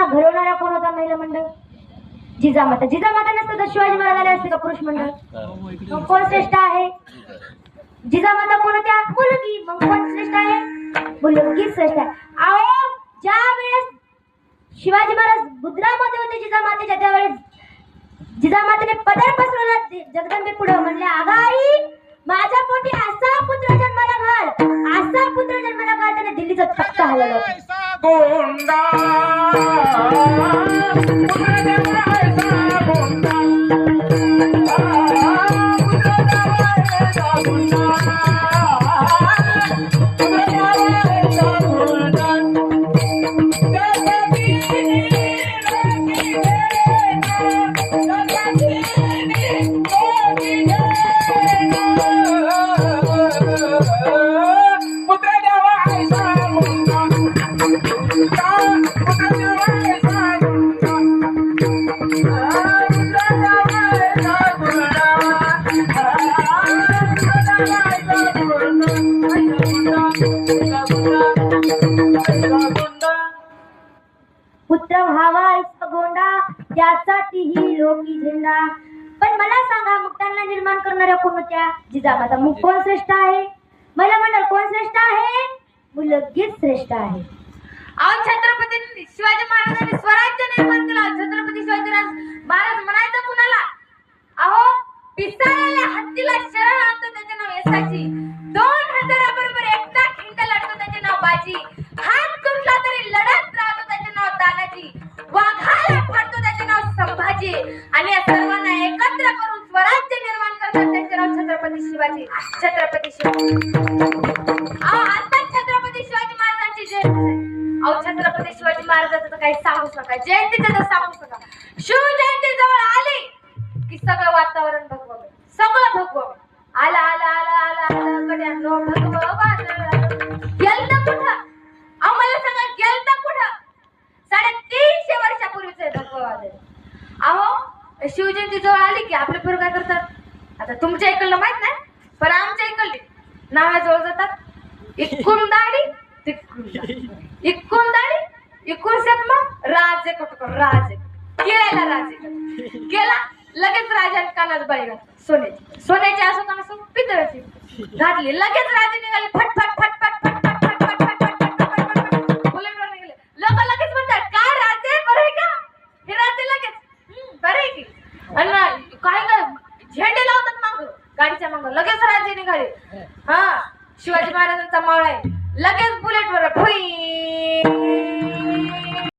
महाराजांना घडवणारा कोण होता महिला मंडळ? जिजामाता. जिजामाता नसतं तर शिवाजी महाराज आले असते का पुरुष मंडळ? मग कोण श्रेष्ठ आहे? जिजामाता कोण होत्या? मुलगी. मग कोण श्रेष्ठ आहे? मुलगी श्रेष्ठ आहे. अहो ज्या वेळेस शिवाजी महाराज बुद्रामध्ये होते जिजामातेच्या, त्यावेळेस जिजामातेने पदर पसरवला जगदंबे पुढे. म्हणले अगाई माझ्या पोटी असा पुत्र जन्माला घाल, असा पुत्र जन्माला घाल. त्याने दिल्लीचा तख्त हलवला. पुत्र व्हावा गोंडा त्याचा तीही लोकी झेंडा. पण मला सांगा मग त्यांना निर्माण करणाऱ्या कोण होत्या? जिजामाता. मग कोण श्रेष्ठ आहे? मला म्हणाल कोण श्रेष्ठ आहे? मुलगीच श्रेष्ठ आहे. अहो छत्रपती शिवाजी महाराजांनी स्वराज्य निर्माण केलं. छत्रपती शिवाजी महाराज म्हणायचं कुणाला? अहो पिसाळलेल्या हत्तीला शरण आणतो त्याचे नाव यशाची. 2000 बरोबर एकटा खिंड लढतो त्याचे नाव बाजी. हात तुटला तरी लढत राहतो त्याचे नाव तानाजी. वाघाला फाडतो त्याचे नाव संभाजी. आणि या सर्वांना एकत्र करून स्वराज्य निर्माण करतात त्याचे नाव छत्रपती शिवाजी. छत्रपती शिवाजी. अहो आता छत्रपती शिवाजी महाराजांची जयंती. अहो छत्रपती शिवाजी महाराजांचं तर काही सांगूच नका, जयंतीचं तर सांगूच नका. शिवजयंती जवळ आली की सगळं वातावरण भगवं, सगळं भगवं. आला आला आला आला आला गड्यांनो भगवं गेलतं कुठं? अहो मला सांगा गेलतं कुठं? 350 वर्षापूर्वीच आहे भगवं वादळ. अहो शिवजयंती जवळ आली की आपले पोरं काय करतात? आता तुमच्या इकडलं माहित नाही, पण आमच्या इकडली नावाजवळ जातात. इकडून दाढी इकडून दाढी इकडून मग राजे कुठं राजे गेला. राजे गेला लगेच राजाने कानात बाई घातली सोन्याची. सोन्याची असो का नसो पितळाची घातली. लगेच राजे निघाले फट फट फट फट फट